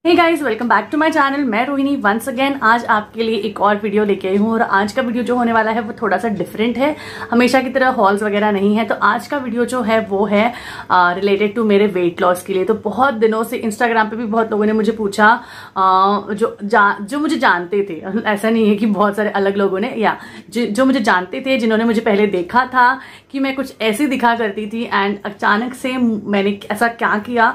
Hey guys, welcome back to my channel. मैं Rohini once again आज आपके लिए एक और वीडियो लेके आई हूँ और आज का वीडियो जो होने वाला है वो थोड़ा सा डिफरेंट है। हमेशा की तरह हॉल्स वगैरह नहीं है। तो आज का वीडियो जो है वो है रिलेटेड टू मेरे वेट लॉस के लिए। तो बहुत दिनों से इंस्टाग्राम पे भी बहुत लोगों ने मुझे पूछा, जो मुझे जानते थे, ऐसा नहीं है कि बहुत सारे अलग लोगों ने, या जो मुझे जानते थे, जिन्होंने मुझे पहले देखा था कि मैं कुछ ऐसी दिखा करती थी एंड अचानक से मैंने ऐसा क्या किया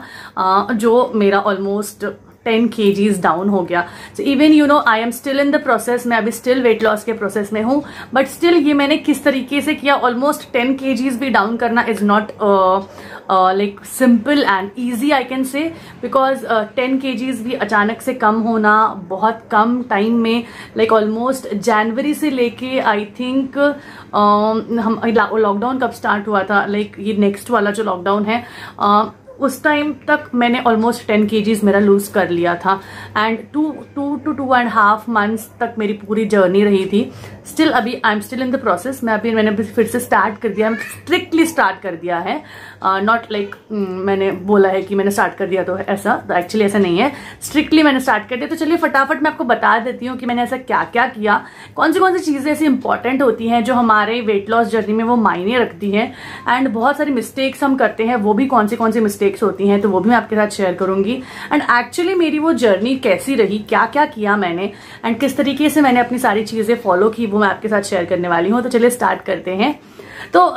जो मेरा ऑलमोस्ट 10 kgs डाउन हो गया। So even you know I am still in the process. मैं अभी स्टिल वेट लॉस के प्रोसेस में हूँ, बट स्टिल ये मैंने किस तरीके से किया। ऑलमोस्ट 10 kgs भी डाउन करना is not like simple and easy I can say, because 10 kgs भी अचानक से कम होना बहुत कम टाइम में, लाइक ऑलमोस्ट जनवरी से लेके आई थिंक हम लॉकडाउन कब स्टार्ट हुआ था, लाइक ये नेक्स्ट वाला जो लॉकडाउन है उस टाइम तक मैंने ऑलमोस्ट 10 kgs मेरा लूज कर लिया था। एंड 2 to 2.5 months तक मेरी पूरी जर्नी रही थी। स्टिल अभी I am still in the process. मैंने फिर से स्टार्ट कर दिया, स्ट्रिक्टली स्टार्ट कर दिया है। नॉट लाइक मैंने बोला है कि मैंने स्टार्ट कर दिया तो ऐसा, तो एक्चुअली ऐसा नहीं है। स्ट्रिक्टली मैंने स्टार्ट कर दिया। तो चलिए फटाफट मैं आपको बता देती हूँ कि मैंने ऐसा क्या क्या किया, कौन सी चीजें ऐसी इंपॉर्टेंट होती हैं जो हमारे वेट लॉस जर्नी में वो मायने रखती है। एंड बहुत सारी मिस्टेक्स हम करते हैं, वो भी कौन सी मिस्टेक्स होती हैं, तो वो भी मैं आपके साथ शेयर करूंगी। एंड एक्चुअली मेरी वो जर्नी कैसी रही, क्या क्या किया मैंने एंड किस तरीके से मैंने अपनी सारी चीजें फॉलो की, वो मैं आपके साथ शेयर करने वाली हूँ। तो चलिए स्टार्ट करते हैं। तो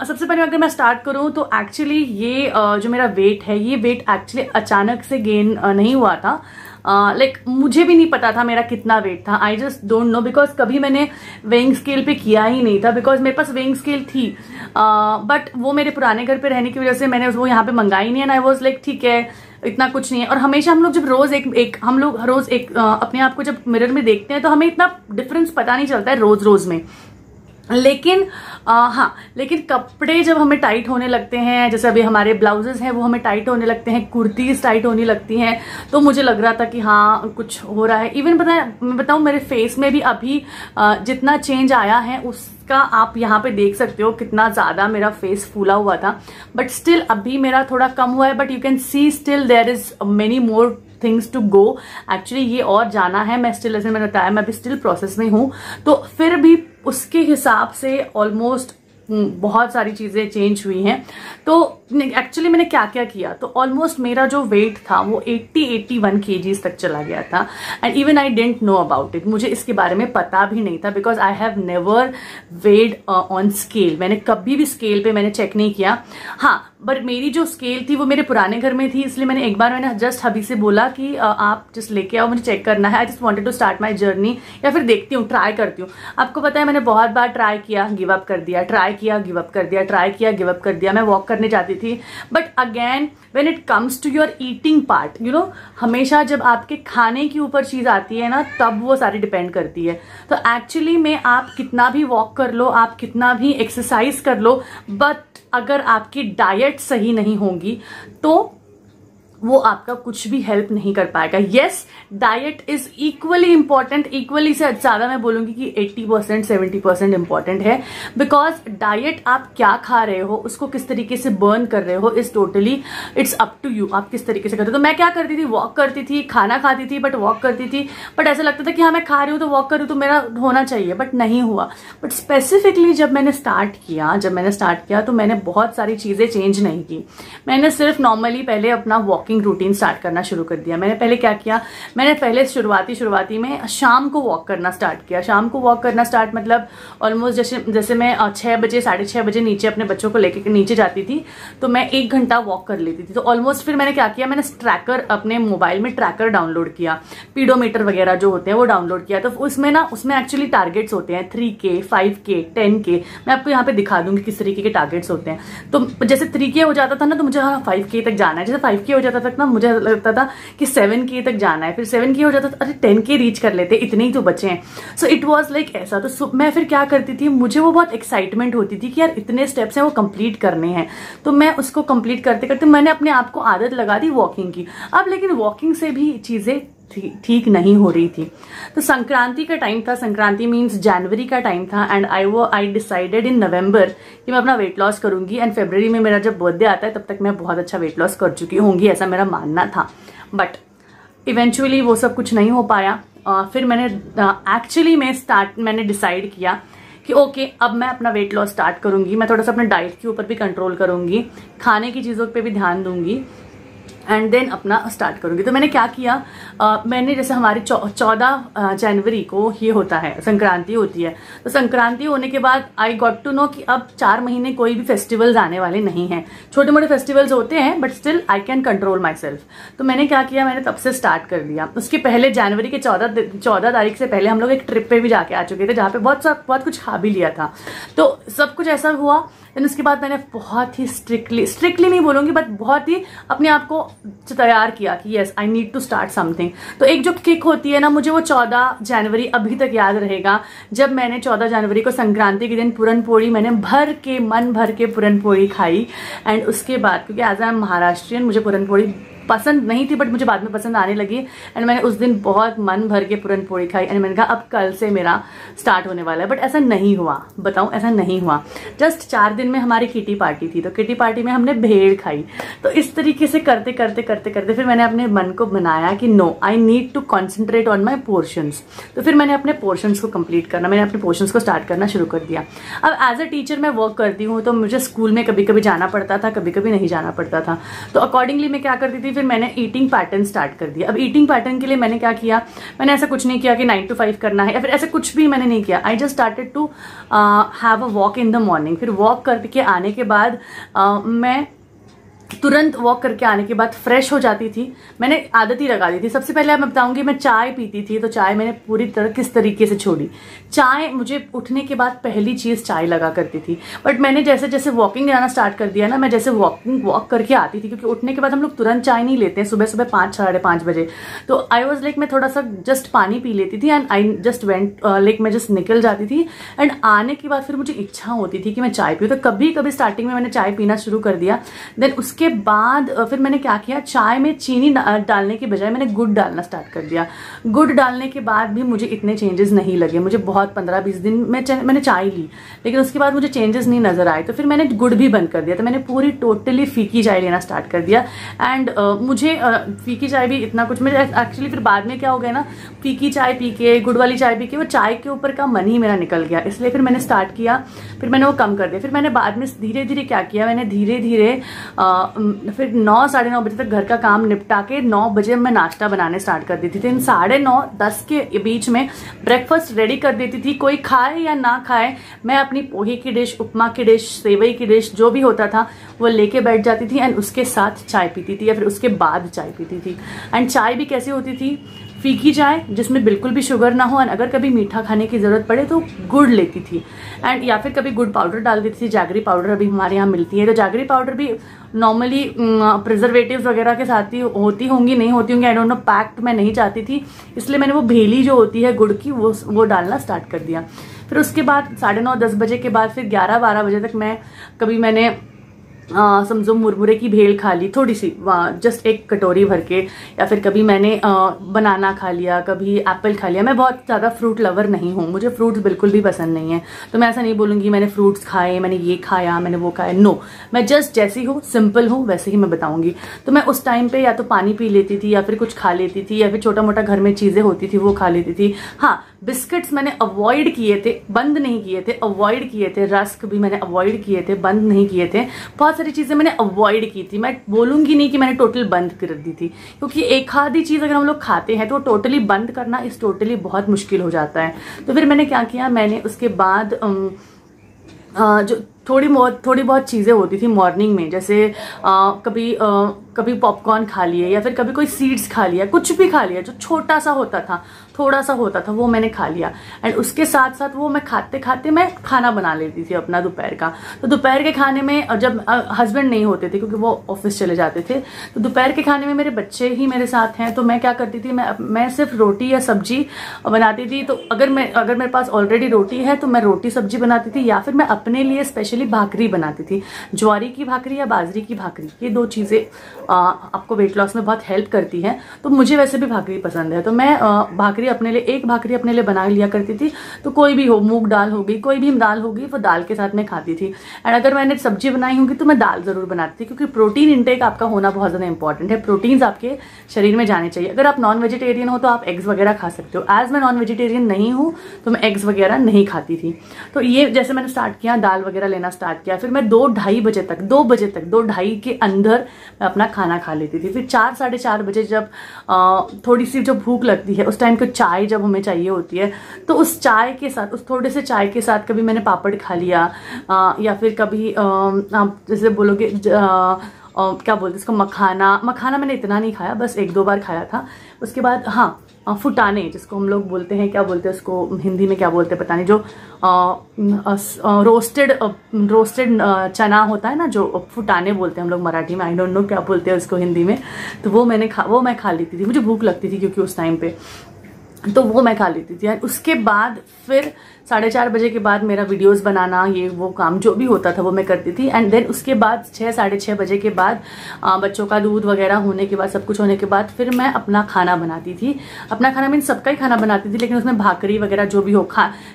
सबसे पहले अगर मैं स्टार्ट करूं तो एक्चुअली ये जो मेरा वेट है, ये वेट एक्चुअली अचानक से गेन नहीं हुआ था। लाइक मुझे भी नहीं पता था मेरा कितना वेट था। I just don't know, because कभी मैंने वेइंग स्केल पे किया ही नहीं था, बिकॉज मेरे पास वेइंग स्केल थी बट वो मेरे पुराने घर पे रहने की वजह से मैंने वो यहाँ पे मंगाई नहीं है। आई वॉज लाइक ठीक है, इतना कुछ नहीं है। और हमेशा हम लोग जब रोज अपने आप को जब मिरर में देखते हैं तो हमें इतना डिफरेंस पता नहीं चलता है रोज में। लेकिन लेकिन कपड़े जब हमें टाइट होने लगते हैं, जैसे अभी हमारे ब्लाउजेस हैं वो हमें टाइट होने लगते हैं, कुर्तीज टाइट होने लगती हैं, तो मुझे लग रहा था कि हाँ कुछ हो रहा है। इवन मैं बताऊं मेरे फेस में भी अभी जितना चेंज आया है उसका आप यहाँ पे देख सकते हो कितना ज्यादा मेरा फेस फूला हुआ था। बट स्टिल अभी मेरा थोड़ा कम हुआ है, but you can see still there is many more things to go. Actually ये और जाना है। मैं स्टिल, जैसे मैंने बताया, मैं अभी स्टिल प्रोसेस में हूं, तो फिर भी उसके हिसाब से ऑलमोस्ट बहुत सारी चीजें चेंज हुई हैं। तो एक्चुअली मैंने क्या क्या किया, तो ऑलमोस्ट मेरा जो वेट था वो 81 kgs तक चला गया था। And even I didn't know about it. मुझे इसके बारे में पता भी नहीं था, because I have never weighed on scale. मैंने कभी भी स्केल पे मैंने चेक नहीं किया। हाँ, बट मेरी जो स्केल थी वो मेरे पुराने घर में थी, इसलिए मैंने जस्ट हबी से बोला कि आप जस्ट लेके आओ, मुझे चेक करना है। I just wanted to start my journey, या फिर देखती हूँ, ट्राई करती हूँ। आपको पता है मैंने बहुत बार ट्राई किया, गिव अप कर दिया, ट्राई किया, गिव अप कर दिया, ट्राई किया, गिव अप कर दिया। मैं वॉक करने जाती थी, but again when it comes to your eating part, you know, हमेशा जब आपके खाने के ऊपर चीज आती है ना, तब वो सारी डिपेंड करती है। तो एक्चुअली में आप कितना भी वॉक कर लो, आप कितना भी एक्सरसाइज कर लो, बट अगर आपकी डाइट सही नहीं होगी तो वो आपका कुछ भी हेल्प नहीं कर पाएगा। Yes, diet is equally important, equally से ज्यादा मैं बोलूंगी कि 80% 70% इंपॉर्टेंट है। बिकॉज डाइट आप क्या खा रहे हो, उसको किस तरीके से बर्न कर रहे हो, is totally it's up to you, आप किस तरीके से करते हो। तो मैं क्या करती थी, वॉक करती थी, खाना खाती थी, बट वॉक करती थी, बट ऐसा लगता था कि हाँ मैं खा रही हूँ तो वॉक कर रही हूँ तो मेरा होना चाहिए, बट नहीं हुआ। बट स्पेसिफिकली जब मैंने स्टार्ट किया तो मैंने बहुत सारी चीजें चेंज नहीं की। मैंने सिर्फ नॉर्मली पहले अपना वॉकिंग रूटीन स्टार्ट करना शुरू कर दिया। मैंने पहले क्या किया, मैंने पहले शुरुआती में शाम को वॉक करना स्टार्ट किया। शाम को वॉक करना स्टार्ट मतलब ऑलमोस्ट जैसे मैं 6 बजे 6:30 बजे नीचे अपने बच्चों को लेके नीचे जाती थी, तो मैं 1 घंटा वॉक कर लेती थी। तो ऑलमोस्ट फिर मैंने क्या किया, मैंने ट्रैकर, अपने मोबाइल में ट्रैकर डाउनलोड किया, पीडोमीटर वगैरह जो होते हैं वो डाउनलोड किया। तो उसमें एक्चुअली टारगेट्स होते हैं 3K 5K 10K। मैं आपको यहाँ पे दिखा दूंगी किस तरीके के टारगेट्स होते हैं। तो जैसे 3K हो जाता था ना, तो मुझे 5K तक जाना है। जैसे 5K हो जाता तक ना मुझे लगता था कि 7K तक जाना है, फिर 7K हो जाता था, अरे 10K रीच कर लेते, इतने ही तो बचे हैं। सो इट वाज लाइक ऐसा। तो मैं फिर क्या करती थी, मुझे वो बहुत एक्साइटमेंट होती थी कि यार इतने स्टेप्स हैं वो कंप्लीट करने हैं। तो मैं उसको कंप्लीट करते करते मैंने अपने आप को आदत लगा दी वॉकिंग की। अब लेकिन वॉकिंग से भी चीजें ठीक नहीं हो रही थी। तो संक्रांति का टाइम था, संक्रांति मीन्स जनवरी का टाइम था, एंड आई डिसाइडेड इन नवंबर कि मैं अपना वेट लॉस करूंगी। एंड फरवरी में मेरा जब बर्थडे आता है तब तक मैं बहुत अच्छा वेट लॉस कर चुकी होंगी, ऐसा मेरा मानना था। बट इवेंचुअली वो सब कुछ नहीं हो पाया। फिर मैंने डिसाइड किया कि ओके, अब मैं अपना वेट लॉस स्टार्ट करूंगी। मैं थोड़ा सा अपने डाइट के ऊपर भी कंट्रोल करूंगी, खाने की चीज़ों पे भी ध्यान दूंगी एंड देन अपना स्टार्ट करूंगी। तो मैंने क्या किया, मैंने जैसे हमारी 14 जनवरी को ये होता है, संक्रांति होती है। तो संक्रांति होने के बाद आई गॉट टू नो कि अब 4 महीने कोई भी फेस्टिवल्स आने वाले नहीं हैं। छोटे मोटे फेस्टिवल्स होते हैं but still I can control my self. तो मैंने क्या किया, मैंने तब से स्टार्ट कर दिया। उसके पहले जनवरी के 14 तारीख से पहले हम लोग एक ट्रिप पे भी जाके आ चुके थे, जहाँ पे बहुत कुछ खा भी लिया था। तो सब कुछ ऐसा हुआ। देन उसके बाद मैंने बहुत ही स्ट्रिक्टली नहीं बोलूंगी बट बहुत ही अपने आप को तैयार किया कि yes I need to start something. तो एक जो किक होती है ना, मुझे वो 14 जनवरी अभी तक याद रहेगा, जब मैंने 14 जनवरी को संक्रांति के दिन पूरन पोड़ी मैंने मन भर के पूरन पोड़ी खाई। एंड उसके बाद, क्योंकि एज आई एम महाराष्ट्रियन, मुझे पूरन पोड़ी पसंद नहीं थी बट मुझे बाद में पसंद आने लगी। एंड मैंने उस दिन बहुत मन भर के पूरन पोड़ी खाई एंड मैंने कहा अब कल से मेरा स्टार्ट होने वाला है। बट ऐसा नहीं हुआ, बताऊं, ऐसा नहीं हुआ। जस्ट 4 दिन में हमारी किटी पार्टी थी, तो किटी पार्टी में हमने भेड़ खाई। तो इस तरीके से करते करते फिर मैंने अपने मन को बनाया कि no, I need to concentrate on my portions. तो फिर मैंने अपने पोर्शंस को कंप्लीट करना, मैंने अपने पोर्शंस को स्टार्ट करना शुरू कर दिया। अब एज अ टीचर मैं वर्क करती हूँ, तो मुझे स्कूल में कभी कभी जाना पड़ता था, कभी कभी नहीं जाना पड़ता था। तो अकॉर्डिंगली मैं क्या करती थी, फिर मैंने ईटिंग पैटर्न स्टार्ट कर दिया। अब ईटिंग पैटर्न के लिए मैंने क्या किया, मैंने ऐसा कुछ नहीं किया कि 9 to 5 करना है या फिर ऐसा कुछ भी मैंने नहीं किया। I just started to have a walk in the morning. फिर वॉक करके आने के बाद मैं तुरंत वॉक करके आने के बाद फ्रेश हो जाती थी। मैंने आदत ही लगा दी थी। सबसे पहले मैं बताऊंगी, मैं चाय पीती थी, तो चाय मैंने पूरी तरह किस तरीके से छोड़ी। चाय मुझे उठने के बाद पहली चीज चाय लगा करती थी, बट मैंने जैसे जैसे वॉकिंग जाना स्टार्ट कर दिया ना, मैं जैसे वॉक करके आती थी, क्योंकि उठने के बाद हम लोग तुरंत चाय नहीं लेते हैं, सुबह 5 साढ़े 5 बजे। तो आई वॉज लाइक मैं थोड़ा सा जस्ट पानी पी लेती थी and I just went like मैं जस्ट निकल जाती थी। एंड आने के बाद फिर मुझे इच्छा होती थी कि मैं चाय पीऊँ। तो कभी कभी स्टार्टिंग में मैंने चाय पीना शुरू कर दिया। देन उसके बाद फिर मैंने क्या किया, चाय में चीनी डालने की बजाय मैंने गुड़ डालना स्टार्ट कर दिया। गुड़ डालने के बाद भी मुझे इतने चेंजेस नहीं लगे। मुझे बहुत 15-20 दिन में मैंने चाय ली, लेकिन उसके बाद मुझे चेंजेस नहीं नजर आए। तो फिर मैंने गुड़ भी बंद कर दिया। तो मैंने पूरी टोटली फीकी चाय लेना स्टार्ट कर दिया। एंड मुझे फीकी चाय भी इतना कुछ, मेरे एक्चुअली फिर बाद में क्या हो गया ना, फीकी चाय पी के, गुड़ वाली चाय पी के, वो चाय के ऊपर का मन ही मेरा निकल गया। इसलिए फिर मैंने स्टार्ट किया, फिर मैंने वो कम कर दिया। फिर मैंने बाद में धीरे धीरे क्या किया, मैंने धीरे धीरे फिर 9 साढ़े 9 बजे तक घर का काम निपटा के 9 बजे मैं नाश्ता बनाने स्टार्ट कर देती थी। 9:30-10 के बीच में ब्रेकफास्ट रेडी कर देती थी। कोई खाए या ना खाए, मैं अपनी पोहे की डिश, उपमा की डिश, सेवई की डिश, जो भी होता था वो लेके बैठ जाती थी एंड उसके साथ चाय पीती थी या फिर उसके बाद चाय पीती थी। एंड चाय भी कैसी होती थी, फीकी चाय जिसमें बिल्कुल भी शुगर ना हो, एंड अगर कभी मीठा खाने की जरूरत पड़े तो गुड़ लेती थी एंड या फिर कभी गुड़ पाउडर डाल देती थी। जैगरी पाउडर अभी हमारे यहाँ मिलती है, तो जैगरी पाउडर भी नॉर्मली प्रिजर्वेटिव्स वगैरह के साथ ही होती होंगी, नहीं होती होंगी, आई डोंट नो, पैक्ड मैं नहीं चाहती थी, इसलिए मैंने वो भेली जो होती है गुड़ की वो डालना स्टार्ट कर दिया। फिर उसके बाद 9:30-10 बजे के बाद फिर 11-12 बजे तक मैंने समझो मुरमुरे की भेल खा ली थोड़ी सी, जस्ट एक कटोरी भर के, या फिर कभी मैंने बनाना खा लिया, कभी एप्पल खा लिया। मैं बहुत ज़्यादा फ्रूट लवर नहीं हूँ, मुझे फ्रूट्स बिल्कुल भी पसंद नहीं है। तो मैं ऐसा नहीं बोलूँगी मैंने फ्रूट्स खाए, मैंने ये खाया, मैंने वो खाया, नो, मैं जस्ट जैसी हूँ, सिंपल हूँ, वैसे ही मैं बताऊँगी। तो मैं उस टाइम पे या तो पानी पी लेती थी या फिर कुछ खा लेती थी या फिर छोटा मोटा घर में चीज़ें होती थी वो खा लेती थी। हाँ, बिस्किट्स मैंने अवॉइड किए थे, बंद नहीं किए थे, अवॉइड किए थे। रस्क भी मैंने अवॉइड किए थे, बंद नहीं किए थे। बहुत सारी चीजें मैंने अवॉइड की थी। मैं बोलूंगी नहीं कि मैंने टोटल बंद कर दी थी, क्योंकि एक आधी चीज अगर हम लोग खाते हैं तो टोटली बंद करना इस टोटली बहुत मुश्किल हो जाता है। तो फिर मैंने क्या किया, मैंने उसके बाद जो थोड़ी बहुत चीजें होती थी मॉर्निंग में, जैसे कभी पॉपकॉर्न खा लिए या फिर कभी कोई सीड्स खा लिया, कुछ भी खा लिया जो छोटा सा होता था, थोड़ा सा होता था, वो मैंने खा लिया। एंड उसके साथ साथ वो मैं खाते खाते मैं खाना बना लेती थी अपना दोपहर का। तो दोपहर के खाने में जब हस्बैंड नहीं होते थे क्योंकि वो ऑफिस चले जाते थे, तो दोपहर के खाने में मेरे बच्चे ही मेरे साथ हैं, तो मैं क्या करती थी, मैं सिर्फ रोटी या सब्जी बनाती थी। तो अगर मेरे पास ऑलरेडी रोटी है तो मैं रोटी सब्जी बनाती थी, या फिर मैं अपने लिए स्पेशली भाकरी बनाती थी, ज्वारी की भाकरी या बाजरी की भाकरी, ये 2 चीजें आपको वेट लॉस में बहुत हेल्प करती है। तो मुझे वैसे भी भाकरी पसंद है, तो मैं भाकरी अपने लिए एक भाकरी अपने लिए बना लिया करती थी। तो कोई भी हो, मूंग दाल होगी, कोई भी दाल होगी, वो दाल के साथ मैं खाती थी। एंड अगर मैंने सब्जी बनाई होगी तो मैं दाल जरूर बनाती थी, क्योंकि प्रोटीन इंटेक आपका होना बहुत ज़्यादा इंपॉर्टेंट है। प्रोटीन्स आपके शरीर में जाने चाहिए। अगर आप नॉन वेजिटेरियन हो तो आप एग्स वगैरह खा सकते हो। एज मैं नॉन वेजिटेरियन नहीं हूँ तो मैं एग्स वगैरह नहीं खाती थी। तो ये जैसे मैंने स्टार्ट किया, दाल वगैरह लेना स्टार्ट किया, फिर मैं 2-2:30 बजे तक 2:30 के अंदर मैं अपना खाना खा लेती थी। फिर 4-4:30 बजे जब थोड़ी सी जब भूख लगती है, उस टाइम को चाय जब हमें चाहिए होती है, तो उस चाय के साथ, उस थोड़े से चाय के साथ कभी मैंने पापड़ खा लिया, या फिर कभी आप जैसे बोलोगे क्या बोलते इसको, मखाना मैंने इतना नहीं खाया, बस 1-2 बार खाया था। उसके बाद हाँ, फुटाने जिसको हम लोग बोलते हैं, क्या बोलते हैं उसको हिंदी में, क्या बोलते हैं पता नहीं, जो रोस्टेड चना होता है ना, जो फुटाने बोलते हैं हम लोग मराठी में, आई डोंट नो क्या बोलते हैं उसको हिंदी में। तो वो मैं खा लेती थी, मुझे भूख लगती थी क्योंकि उस टाइम पे, तो वो मैं खा लेती थी। उसके बाद फिर 4:30 बजे के बाद मेरा वीडियोस बनाना, ये वो काम जो भी होता था वो मैं करती थी। एंड देन उसके बाद 6-6:30 बजे के बाद बच्चों का दूध वगैरह होने के बाद, सब कुछ होने के बाद, फिर मैं अपना खाना बनाती थी। अपना खाना मीन सबका ही खाना बनाती थी, लेकिन उसमें भाकरी वगैरह जो भी हो,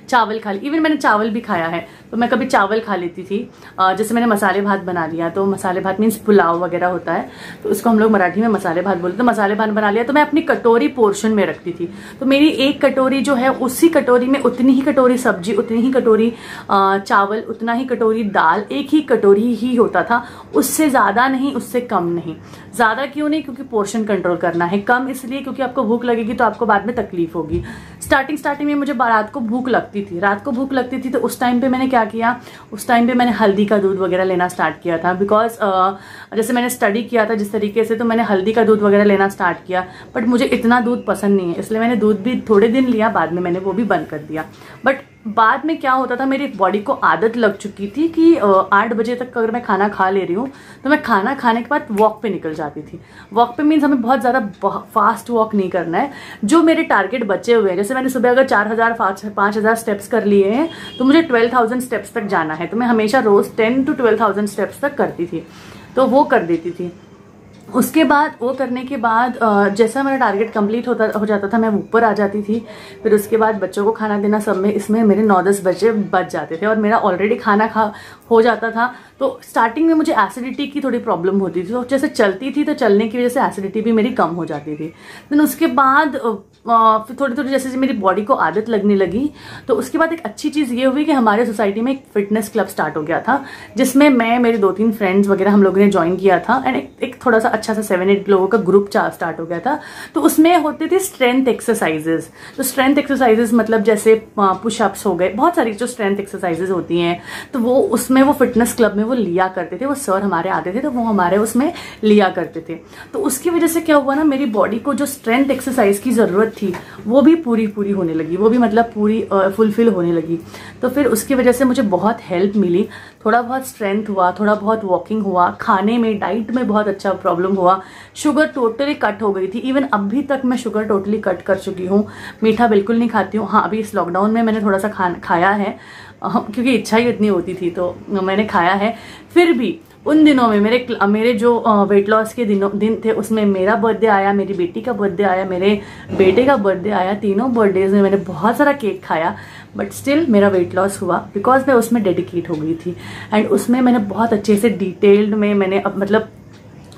चावल खा ली। इवन मैंने चावल भी खाया है, तो मैं कभी चावल खा लेती थी। जैसे मैंने मसाले भात बना लिया, तो मसाले भात मीन्स पुलाव वगैरह होता है, तो उसको हम लोग मराठी में मसाले भात बोलते। तो मसाले भात बना लिया, तो मैं अपनी कटोरी पोर्शन में रखती थी। तो मेरी एक कटोरी जो है, उसी कटोरी में उतनी ही कटोरी सब्जी, उतनी ही कटोरी चावल, उतना ही कटोरी दाल, एक ही कटोरी ही होता था। उससे ज्यादा नहीं, उससे कम नहीं। ज्यादा क्यों नहीं? क्योंकि पोर्शन कंट्रोल करना है। कम इसलिए क्योंकि आपको भूख लगेगी तो आपको बाद में तकलीफ होगी। स्टार्टिंग में मुझे रात को भूख लगती थी, तो उस टाइम पे मैंने क्या किया, उस टाइम पे मैंने हल्दी का दूध वगैरह लेना स्टार्ट किया था। बिकॉज जैसे मैंने स्टडी किया था जिस तरीके से, तो मैंने हल्दी का दूध वगैरह लेना स्टार्ट किया। बट मुझे इतना दूध पसंद नहीं है, इसलिए मैंने दूध भी थोड़े दिन लिया, बाद में मैंने वो भी बंद कर दिया। बट बाद में क्या होता था, मेरी बॉडी को आदत लग चुकी थी कि 8 बजे तक अगर मैं खाना खा ले रही हूँ, तो मैं खाना खाने के बाद वॉक पे निकल जाती थी। वॉक पे मीन्स हमें बहुत ज़्यादा फास्ट वॉक नहीं करना है। जो मेरे टारगेट बचे हुए हैं, जैसे मैंने सुबह अगर 4,000-5,000 स्टेप्स कर लिए हैं, तो मुझे 12,000 स्टेप्स तक जाना है। तो मैं हमेशा रोज 10 to 12,000 स्टेप्स तक करती थी, तो वो कर देती थी। उसके बाद वो करने के बाद जैसा मेरा टारगेट कंप्लीट हो जाता था, मैं ऊपर आ जाती थी। फिर उसके बाद बच्चों को खाना देना, सब में इसमें मेरे 9-10 बजे बच जाते थे, और मेरा ऑलरेडी खाना हो जाता था। तो स्टार्टिंग में मुझे एसिडिटी की थोड़ी प्रॉब्लम होती थी, तो जैसे चलती थी तो चलने की वजह से एसिडिटी भी मेरी कम हो जाती थी। देन उसके बाद फिर थोड़ी जैसे मेरी बॉडी को आदत लगने लगी, तो उसके बाद एक अच्छी चीज़ ये हुई कि हमारे सोसाइटी में एक फिटनेस क्लब स्टार्ट हो गया था, जिसमें मैं, मेरे 2-3 फ्रेंड्स वगैरह हम लोगों ने ज्वाइन किया था। एंड एक थोड़ा सा अच्छा सा 7-8 लोगों का ग्रुप स्टार्ट हो गया था। तो उसमें होते थे स्ट्रेंथ एक्सरसाइजेज। तो स्ट्रेंथ एक्सरसाइजेज मतलब जैसे पुशअप्स हो गए, बहुत सारी जो स्ट्रेंथ एक्सरसाइजेज होती हैं, तो वो उसमें वो फिटनेस क्लब में वो लिया करते थे। वो सर हमारे आते थे, तो वो हमारे उसमें लिया करते थे। तो उसकी वजह से क्या हुआ ना, मेरी बॉडी को जो स्ट्रेंथ एक्सरसाइज की जरूरत थी वो भी पूरी होने लगी, वो भी मतलब पूरी फुलफिल होने लगी। तो फिर उसकी वजह से मुझे बहुत हेल्प मिली। थोड़ा बहुत स्ट्रेंथ हुआ, थोड़ा बहुत वॉकिंग हुआ, खाने में, डाइट में बहुत अच्छा प्रॉब्लम हुआ। शुगर टोटली कट हो गई थी। इवन अभी तक मैं शुगर टोटली कट कर चुकी हूँ। मीठा बिल्कुल नहीं खाती हूँ। हाँ, अभी इस लॉकडाउन में मैंने थोड़ा सा खाया है, क्योंकि इच्छा ही इतनी होती थी, तो मैंने खाया है। फिर भी उन दिनों में मेरे जो वेट लॉस के दिन थे, उसमें मेरा बर्थडे आया, मेरी बेटी का बर्थडे आया, मेरे बेटे का बर्थडे आया। तीनों बर्थडेज में मैंने बहुत सारा केक खाया, बट स्टिल मेरा वेट लॉस हुआ, बिकॉज मैं उसमें डेडिकेट हो गई थी। एंड उसमें मैंने बहुत अच्छे से डिटेल्ड में मैंने मतलब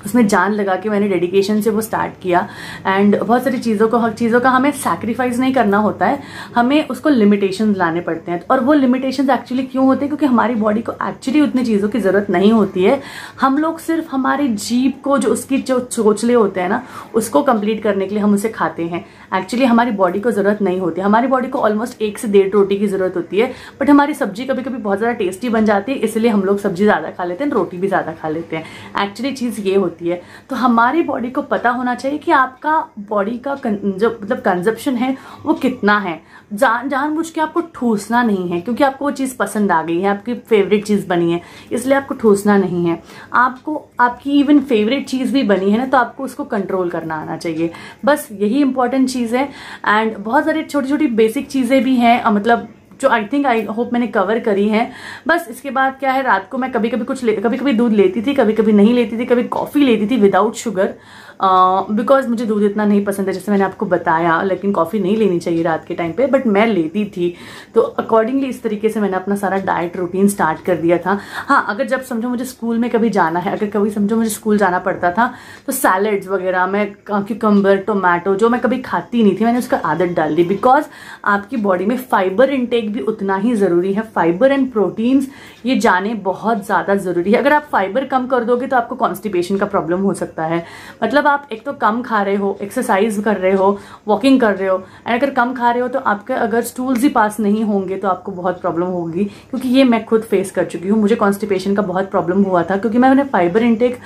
उसमें जान लगा के मैंने डेडिकेशन से वो स्टार्ट किया। एंड बहुत सारी हर चीज़ों का हमें सैक्रिफाइस नहीं करना होता है, हमें उसको लिमिटेशंस लाने पड़ते हैं। और वो लिमिटेशंस एक्चुअली क्यों होते हैं? क्योंकि हमारी बॉडी को एक्चुअली उतनी चीज़ों की ज़रूरत नहीं होती है। हम लोग सिर्फ हमारी जीभ को, जो उसकी जो चोचले होते हैं ना, उसको कंप्लीट करने के लिए हम उसे खाते हैं। एक्चुअली हमारी बॉडी को ज़रूरत नहीं होती। हमारी बॉडी को ऑलमोस्ट 1 से 1.5 रोटी की ज़रूरत होती है, बट हमारी सब्जी कभी कभी बहुत ज़्यादा टेस्टी बन जाती है, इसलिए हम लोग सब्जी ज़्यादा खा लेते हैं, रोटी भी ज़्यादा खा लेते हैं। एक्चुअली चीज़ ये होती है। तो हमारी बॉडी को पता होना चाहिए कि आपका बॉडी का जो मतलब कंजप्शन है वो कितना है। जानबूझ के आपको ठूसना नहीं है, क्योंकि आपको वो चीज़ पसंद आ गई है, आपकी फेवरेट चीज़ बनी है, इसलिए आपको ठूसना नहीं है। आपको आपकी इवन फेवरेट चीज़ भी बनी है ना, तो आपको उसको कंट्रोल करना आना चाहिए। बस यही इंपॉर्टेंट चीज़ है। एंड बहुत सारी छोटी छोटी बेसिक चीज़ें भी हैं, मतलब जो आई होप मैंने कवर करी है। बस इसके बाद क्या है, रात को मैं कभी कभी दूध लेती थी, कभी कभी नहीं लेती थी, कभी कॉफ़ी लेती थी विदाउट शुगर, बिकॉज मुझे दूध इतना नहीं पसंद है जैसे मैंने आपको बताया, लेकिन कॉफ़ी नहीं लेनी चाहिए रात के टाइम पे, बट मैं लेती थी। तो अकॉर्डिंगली इस तरीके से मैंने अपना सारा डाइट रूटीन स्टार्ट कर दिया था। हाँ, अगर जब समझो मुझे स्कूल में कभी जाना है, अगर कभी समझो मुझे स्कूल जाना पड़ता था, तो सैलड्स वगैरह मैं क्यूकम्बर, टोमेटो जो मैं कभी खाती नहीं थी, मैंने उसका आदत डाल दी, बिकॉज आपकी बॉडी में फाइबर इंटेक भी उतना ही ज़रूरी है। फाइबर एंड प्रोटीन्स ये जाने बहुत ज़्यादा ज़रूरी है। अगर आप फाइबर कम कर दोगे तो आपको कॉन्स्टिपेशन का प्रॉब्लम हो सकता है। मतलब आप एक तो कम खा रहे हो, एक्सरसाइज कर रहे हो, वॉकिंग कर रहे हो, एंड अगर कम खा रहे हो तो आपके अगर स्टूल्स ही पास नहीं होंगे तो आपको बहुत प्रॉब्लम होगी, क्योंकि ये मैं खुद फेस कर चुकी हूँ। मुझे कॉन्स्टिपेशन का बहुत प्रॉब्लम हुआ था, क्योंकि मैंने फाइबर इंटेक,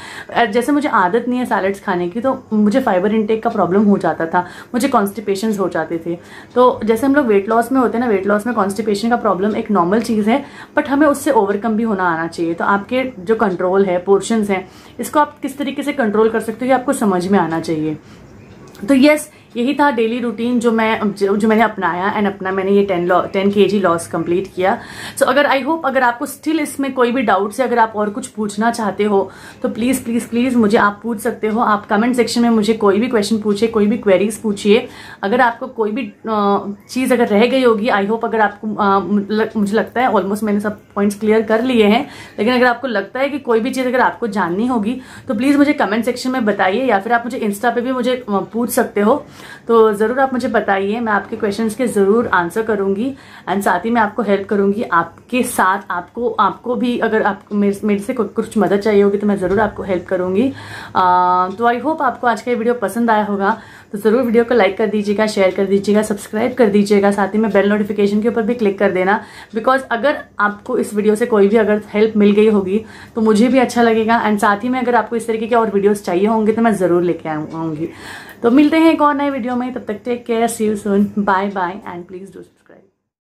जैसे मुझे आदत नहीं है सैलड्स खाने की, तो मुझे फाइबर इंटेक का प्रॉब्लम हो जाता था, मुझे कॉन्स्टिपेशन हो जाते थे। तो जैसे हम लोग वेट लॉस में होते हैं ना, वेट लॉस में कॉन्स्टिपेशन का प्रॉब्लम एक नॉर्मल चीज़ है, बट हमें उससे ओवरकम भी होना आना चाहिए। तो आपके जो कंट्रोल है, पोर्शंस हैं, इसको आप किस तरीके से कंट्रोल कर सकते हो ये आपको समझ में आना चाहिए। तो यस, यही था डेली रूटीन जो मैंने अपनाया, एंड मैंने ये 10 kg लॉस कंप्लीट किया। सो अगर आई होप अगर आपको स्टिल इसमें कोई भी डाउट्स है, अगर आप और कुछ पूछना चाहते हो तो प्लीज़ प्लीज़ प्लीज़ मुझे आप पूछ सकते हो। आप कमेंट सेक्शन में मुझे कोई भी क्वेश्चन पूछिए, कोई भी क्वेरीज पूछिए। अगर आपको कोई भी चीज़ अगर रह गई होगी, आई होप अगर आपको मुझे लगता है ऑलमोस्ट मैंने सब पॉइंट्स क्लियर कर लिए हैं, लेकिन अगर आपको लगता है कि कोई भी चीज़ अगर आपको जाननी होगी तो प्लीज़ मुझे कमेंट सेक्शन में बताइए, या फिर आप मुझे इंस्टा पे भी मुझे पूछ सकते हो। तो ज़रूर आप मुझे बताइए, मैं आपके क्वेश्चंस के ज़रूर आंसर करूंगी, एंड साथ ही मैं आपको हेल्प करूंगी। आपके साथ आपको भी अगर आपको मेरे से कुछ मदद चाहिए होगी तो मैं ज़रूर आपको हेल्प करूंगी। तो आई होप आपको आज का ये वीडियो पसंद आया होगा। तो ज़रूर वीडियो को लाइक कर दीजिएगा, शेयर कर दीजिएगा, सब्सक्राइब कर दीजिएगा, साथ ही में बेल नोटिफिकेशन के ऊपर भी क्लिक कर देना, बिकॉज अगर आपको इस वीडियो से कोई भी अगर हेल्प मिल गई होगी तो मुझे भी अच्छा लगेगा, एंड साथ ही में अगर आपको इस तरीके के और वीडियोस चाहिए होंगे तो मैं ज़रूर लेके आऊँगी। तो मिलते हैं एक और नए वीडियो में, तब तक take care, see you soon, bye bye, and please do